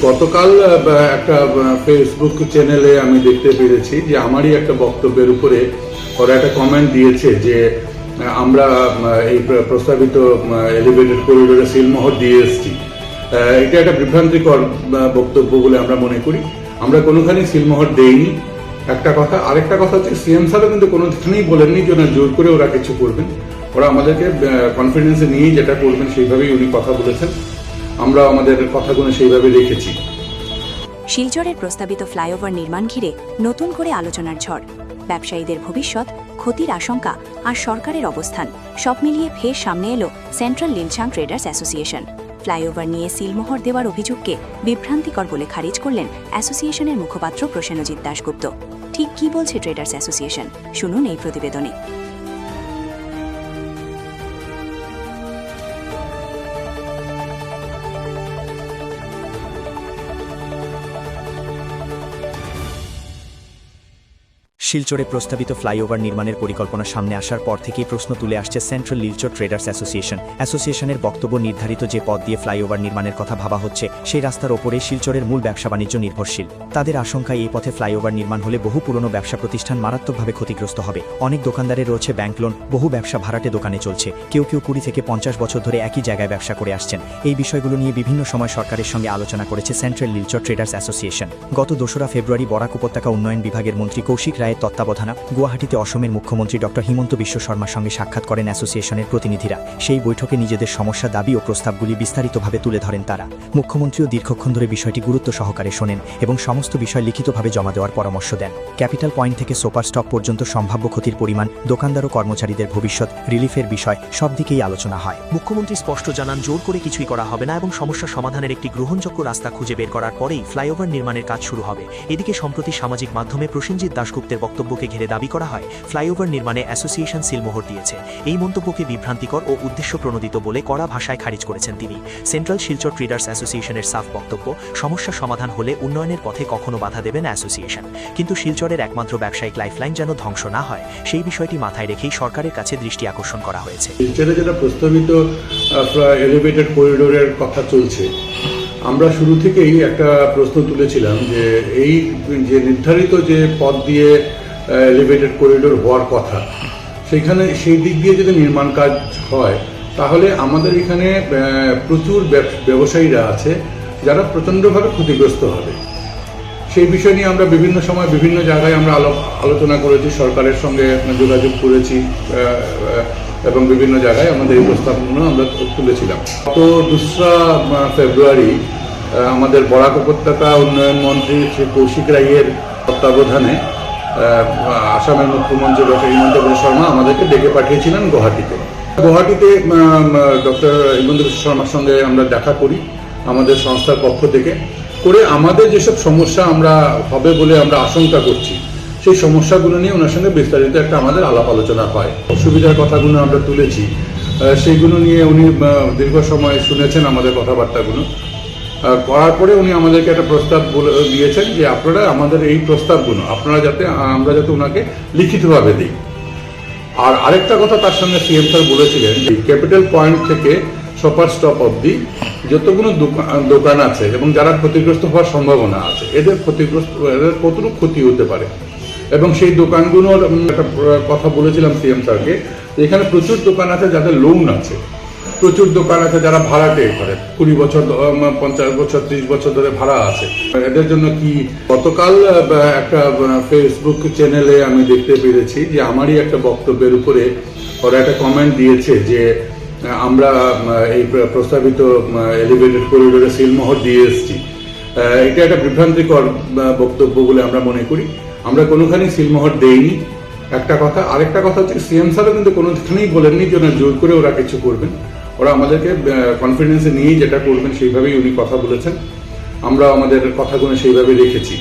গতকাল একটা ফেসবুক চ্যানেলে আমি দেখতে পেরেছি যে আমারই একটা বক্তব্যের উপরে ওরা একটা কমেন্ট দিয়েছে যে আমরা এই প্রস্তাবিত এলিভেটেড করিডোরে সিলমোহর দিয়ে এসেছি। এটা একটা বিভ্রান্তিকর বক্তব্য বলে আমরা মনে করি। আমরা কোনোখানেই সিলমোহর দেইনি, একটা কথা। আরেকটা কথা হচ্ছে সিএম সাহেব কিন্তু কোনোখানেই বলেননি যে ওরা জোর করে ওরা কিছু করবেন। ওরা আমাদেরকে কনফিডেন্সে নিয়েই যেটা করবেন সেইভাবেই উনি কথা বলেছেন। আমরা আমাদের কথাগুলো সেইভাবে রেখেছি। শিলচরের প্রস্তাবিত ফ্লাইওভার নির্মাণ ঘিরে নতুন করে আলোচনার ঝড়। ব্যবসায়ীদের ভবিষ্যৎ, ক্ষতির আশঙ্কা আর সরকারের অবস্থান সব মিলিয়ে ফের সামনে এলো সেন্ট্রাল লিনচাং ট্রেডার্স অ্যাসোসিয়েশন। ফ্লাইওভার নিয়ে সিলমোহর দেওয়ার অভিযোগকে বিভ্রান্তিকর বলে খারিজ করলেন অ্যাসোসিয়েশনের মুখপাত্র প্রসেনজিৎ দাশগুপ্ত। ঠিক কী বলছে ট্রেডার্স অ্যাসোসিয়েশন, শুনুন এই প্রতিবেদনে। শিলচরে প্রস্তাবিত ফ্লাইওভার নির্মাণের পরিকল্পনা সামনে আসার পর থেকেই প্রশ্ন তুলে আসছে সেন্ট্রাল লিলচর ট্রেডার্স অ্যাসোসিয়েশনের বক্তব্য নির্ধারিত যে পথ দিয়ে ফ্লাইওভার নির্মাণের কথা ভাবা হচ্ছে সেই রাস্তার ওপরে শিলচরের মূল ব্যবসা বাণিজ্য নির্ভরশীল। তাদের আশঙ্কায় এই পথে ফ্লাইওভার নির্মাণ হলে বহু পুরনো ব্যবসা প্রতিষ্ঠান মারাত্মকভাবে ক্ষতিগ্রস্ত হবে। অনেক দোকানদারের রয়েছে ব্যাংক লোন, বহু ব্যবসা ভাড়াটে দোকানে চলছে, কেউ 20 থেকে 50 বছর ধরে একই জায়গায় ব্যবসা করে আসছেন। এই বিষয়গুলো নিয়ে বিভিন্ন সময় সরকারের সঙ্গে আলোচনা করেছে সেন্ট্রাল লিলচর ট্রেডার্স অ্যাসোসিয়েশন। গত 2 ফেব্রুয়ারি বরাক উপত্যকা উন্নয়ন বিভাগের মন্ত্রী কৌশিক রায়ের তত্ত্বাবধানে গুয়াহাটিতে অসমের মুখ্যমন্ত্রী ডক্টর হিমন্ত বিশ্ব শর্মার সঙ্গে সাক্ষাৎ করেন অ্যাসোসিয়েশনের প্রতিনিধিরা। সেই বৈঠকে নিজেদের সমস্যা, দাবি ও প্রস্তাবগুলি বিস্তারিতভাবে তুলে ধরেন তারা। মুখ্যমন্ত্রীও দীর্ঘক্ষণ ধরে বিষয়টি গুরুত্ব সহকারে শোনেন এবং সমস্ত বিষয় লিখিতভাবে জমা দেওয়ার পরামর্শ দেন। ক্যাপিটাল পয়েন্ট থেকে সুপার স্টপ পর্যন্ত সম্ভাব্য ক্ষতির পরিমাণ, দোকানদার ও কর্মচারীদের ভবিষ্যৎ, রিলিফের বিষয় সব দিকেই আলোচনা হয়। মুখ্যমন্ত্রী স্পষ্ট জানান, জোর করে কিছুই করা হবে না এবং সমস্যা সমাধানের একটি গ্রহণযোগ্য রাস্তা খুঁজে বের করার পরেই ফ্লাইওভার নির্মাণের কাজ শুরু হবে। এদিকে সম্প্রতি সামাজিক মাধ্যমে প্রসেনজিৎ দাশগুপ্তের বক্তব্যকে ঘিরে দাবি করা হয় ফ্লাইওভার নির্মাণে অ্যাসোসিয়েশন সিলমোহর দিয়েছে। এই মন্তব্যকে বিভ্রান্তিকর ও উদ্দেশ্য প্রণোদিত বলে কড়া ভাষায় খারিজ করেছেন তিনি। সেন্ট্রাল শিলচর ট্রেডার্স অ্যাসোসিয়েশনের সাফ বক্তব্য, সমস্যা সমাধান হলে উন্নয়নের পথে কখনো বাধা দেবে না অ্যাসোসিয়েশন, কিন্তু শিলচরের একমাত্র ব্যবসায়িক লাইফলাইন যেন ধ্বংস না হয় সেই বিষয়টি মাথায় রেখেই সরকারের কাছে দৃষ্টি আকর্ষণ করা হয়েছে। শিলচরে যেটা প্রস্তাবিত এলিভেটেড করিডোরের কথা চলছে, আমরা শুরু থেকেই একটা প্রশ্ন তুলেছিলাম যে এই যে নির্ধারিত যে পথ দিয়ে এলিভেটেড করিডোর হওয়ার কথা, সেখানে সেই দিক দিয়ে যদি নির্মাণ কাজ হয় তাহলে আমাদের এখানে প্রচুর ব্যবসায়ীরা আছে যারা প্রচণ্ডভাবে ক্ষতিগ্রস্ত হবে। সেই বিষয় নিয়ে আমরা বিভিন্ন সময় বিভিন্ন জায়গায় আমরা আলোচনা করেছি, সরকারের সঙ্গে যোগাযোগ করেছি এবং বিভিন্ন জায়গায় আমাদের এই প্রস্তাবগুলো আমরা তুলেছিলাম। গত 2 ফেব্রুয়ারি আমাদের বরাক উপত্যকা উন্নয়ন মন্ত্রী শ্রী কৌশিক রায়ের তত্ত্বাবধানে আসামের মুখ্যমন্ত্রী ডক্টর হিমন্ত বিশ্ব শর্মা আমাদেরকে ডেকে পাঠিয়েছিলেন গুয়াহাটিতে। ডক্টর হিমন্ত বিশ্ব শর্মার সঙ্গে আমরা দেখা করি আমাদের সংস্থার পক্ষ থেকে, করে আমাদের যেসব সমস্যা আমরা হবে বলে আমরা আশঙ্কা করছি সেই সমস্যাগুলো নিয়ে ওনার সঙ্গে বিস্তারিত একটা আমাদের আলাপ আলোচনা হয়। অসুবিধার কথাগুলো আমরা তুলেছি, সেইগুলো নিয়ে উনি দীর্ঘ সময় শুনেছেন আমাদের কথাবার্তাগুলো। করার পরে উনি আমাদেরকে একটা প্রস্তাব দিয়েছেন যে আপনারা আমাদের এই প্রস্তাবগুলো আমরা যাতে ওনাকে লিখিতভাবে দিই। আর আরেকটা কথা তার সঙ্গে সিএম স্যার বলেছিলেন যে ক্যাপিটাল পয়েন্ট থেকে সুপার স্টপ অবধি যতগুলো দোকান আছে এবং যারা ক্ষতিগ্রস্ত হওয়ার সম্ভাবনা আছে, এদের কতটুকু ক্ষতি হতে পারে, এবং সেই দোকানগুলোর একটা কথা বলেছিলাম সিএম স্যারকে। এখানে প্রচুর দোকান আছে যাদের লোন আছে, প্রচুর দোকান আছে যারা ভাড়াটে করে 20 বছর, 50 বছর, 30 বছর ধরে ভাড়া আছে। এদের জন্য কি, গতকাল একটা ফেসবুক চ্যানেলে আমি দেখতে পেরেছি যে আমারই একটা বক্তব্যের উপরে ওরা একটা কমেন্ট দিয়েছে যে আমরা এই প্রস্তাবিত এলিভেটেড করিডোরে সিলমোহর দিয়ে এসেছি। এটা একটা বিভ্রান্তিকর বক্তব্য বলে আমরা মনে করি। আমরা কোনোখানেই সিলমোহর দেইনি, একটা কথা। আরেকটা কথা হচ্ছে সিএম সাহেব কিন্তু কোনোখানেই বলেননি যে ওরা জোর করে ওরা কিছু করবেন। ওরা আমাদেরকে কনফিডেন্সে নিয়েই যেটা করবেন সেইভাবেই উনি কথা বলেছেন। আমরা আমাদের কথাগুলো সেইভাবে রেখেছি।